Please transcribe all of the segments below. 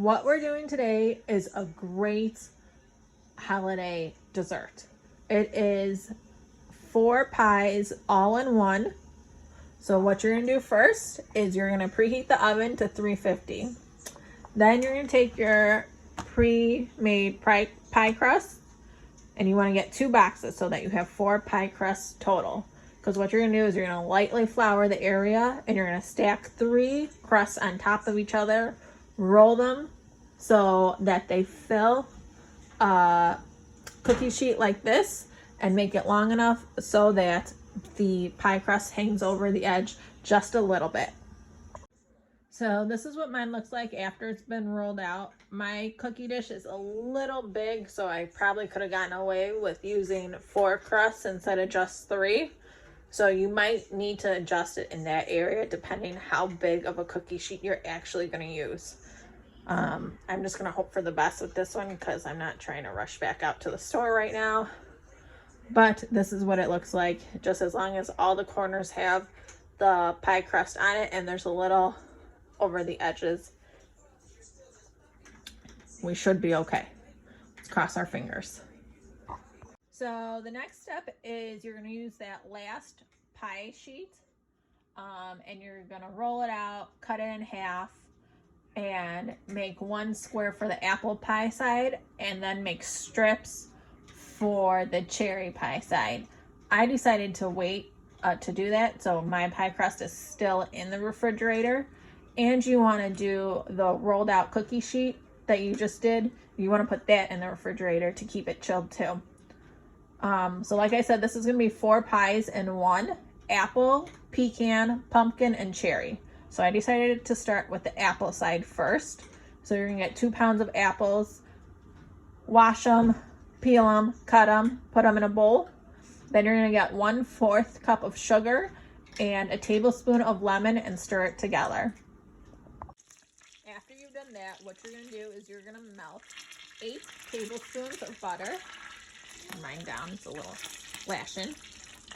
What we're doing today is a great holiday dessert. It is 4 pies all in one. So what you're gonna do first is you're gonna preheat the oven to 350. Then you're gonna take your pre-made pie crust and you wanna get 2 boxes so that you have 4 pie crusts total. Because what you're gonna do is you're gonna lightly flour the area and you're gonna stack 3 crusts on top of each other, roll them so that they fill a cookie sheet like this, and make it long enough so that the pie crust hangs over the edge just a little bit. So this is what mine looks like after it's been rolled out. My cookie dish is a little big, so I probably could have gotten away with using 4 crusts instead of just 3. So you might need to adjust it in that area depending how big of a cookie sheet you're actually going to use. I'm just going to hope for the best with this one because I'm not trying to rush back out to the store right now. But this is what it looks like, just as long as all the corners have the pie crust on it and there's a little over the edges, we should be okay. Let's cross our fingers. So the next step is you're going to use that last pie sheet and you're going to roll it out, cut it in half, and make 1 square for the apple pie side and then make strips for the cherry pie side. I decided to wait to do that, so my pie crust is still in the refrigerator. And you want to do the rolled out cookie sheet that you just did. You want to put that in the refrigerator to keep it chilled too. So like I said, this is going to be 4 pies in one: apple, pecan, pumpkin, and cherry. So I decided to start with the apple side first. So you're going to get 2 pounds of apples, wash them, peel them, cut them, put them in a bowl. Then you're going to get 1/4 cup of sugar and a tablespoon of lemon and stir it together. After you've done that, what you're going to do is you're going to melt 8 tablespoons of butter. Mine down, it's a little flashing.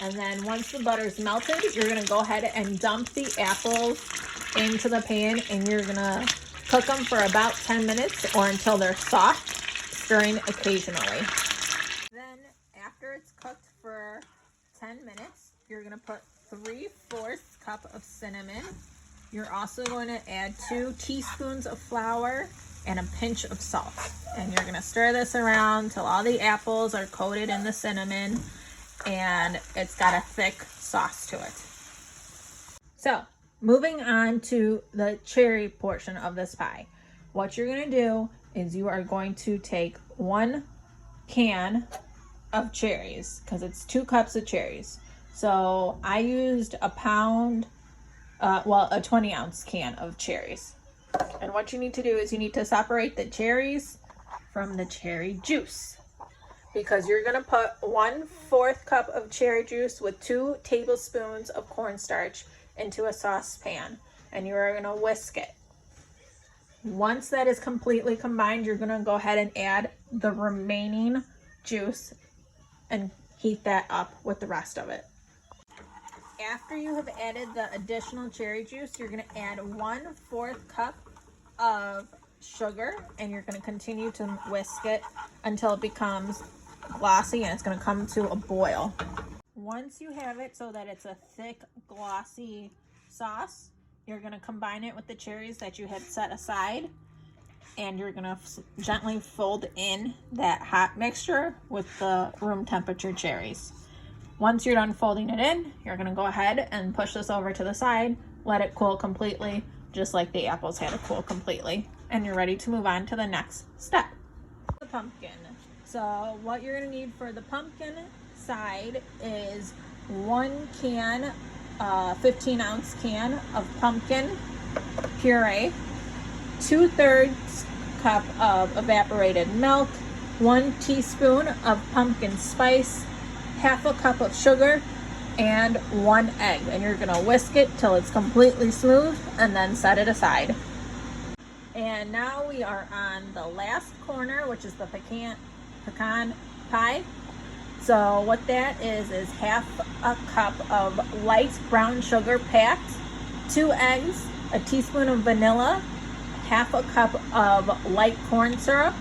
And then once the butter's melted, you're going to go ahead and dump the apples into the pan and you're going to cook them for about 10 minutes or until they're soft, stirring occasionally. Then after it's cooked for 10 minutes, you're going to put 3/4 cup of cinnamon. You're also going to add 2 teaspoons of flour and a pinch of salt. And you're going to stir this around till all the apples are coated in the cinnamon and it's got a thick sauce to it. So moving on to the cherry portion of this pie. What you're going to do is you are going to take 1 can of cherries because it's 2 cups of cherries. So I used a 20-ounce can of cherries. And what you need to do is you need to separate the cherries from the cherry juice, because you're going to put 1/4 cup of cherry juice with 2 tablespoons of cornstarch into a saucepan, and you are going to whisk it. Once that is completely combined, you're going to go ahead and add the remaining juice and heat that up with the rest of it. After you have added the additional cherry juice, you're going to add 1/4 cup of sugar, and you're going to continue to whisk it until it becomes glossy and it's going to come to a boil. Once you have it so that it's a thick, glossy sauce, you're going to combine it with the cherries that you had set aside, and you're going to gently fold in that hot mixture with the room temperature cherries. Once you're done folding it in, you're going to go ahead and push this over to the side, let it cool completely, just like the apples had to cool completely, and you're ready to move on to the next step. The pumpkin. So what you're going to need for the pumpkin side is 1 can, 15-ounce can of pumpkin puree, 2/3 cup of evaporated milk, 1 teaspoon of pumpkin spice, 1/2 cup of sugar, and 1 egg. And you're going to whisk it till it's completely smooth and then set it aside. And now we are on the last corner, which is the pecan pie. So what that is 1/2 cup of light brown sugar packed, 2 eggs, a teaspoon of vanilla, half a cup of light corn syrup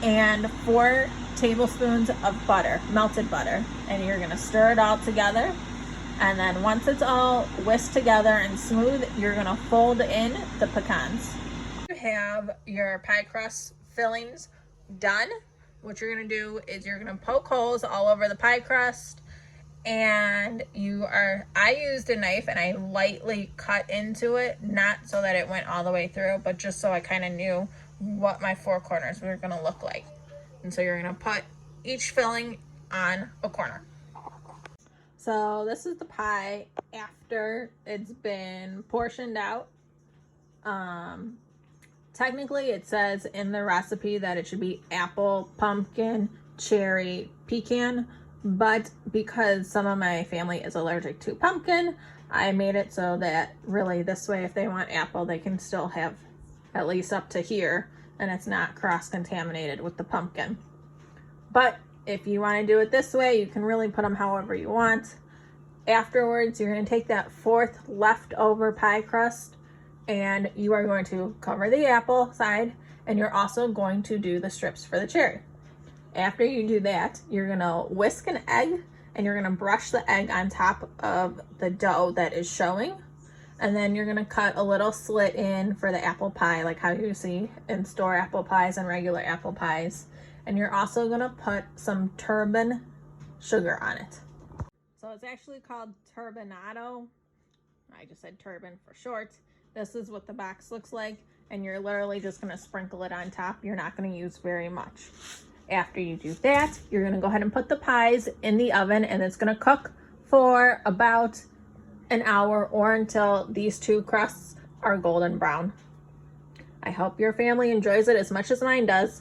and 4 tablespoons of butter, melted butter. And you're gonna stir it all together. And then once it's all whisked together and smooth, you're gonna fold in the pecans. You have your pie crust fillings done. What you're gonna do is you're gonna poke holes all over the pie crust, and I used a knife and I lightly cut into it, not so that it went all the way through, but just so I kind of knew what my 4 corners were gonna look like. And so you're gonna put each filling on a corner. So this is the pie after it's been portioned out. Technically it says in the recipe that it should be apple, pumpkin, cherry, pecan, but because some of my family is allergic to pumpkin, I made it so that really this way, if they want apple, they can still have at least up to here, and it's not cross-contaminated with the pumpkin. But if you want to do it this way, you can really put them however you want. Afterwards, you're going to take that 4th leftover pie crust and you are going to cover the apple side, and you're also going to do the strips for the cherry. After you do that, you're going to whisk an egg and you're going to brush the egg on top of the dough that is showing. And then you're going to cut a little slit in for the apple pie, like how you see in store apple pies and regular apple pies. And you're also going to put some turban sugar on it. So it's actually called turbinado. I just said turban for short. This is what the box looks like, and you're literally just going to sprinkle it on top. You're not going to use very much. After you do that, you're going to go ahead and put the pies in the oven, and it's going to cook for about an hour or until these 2 crusts are golden brown. I hope your family enjoys it as much as mine does.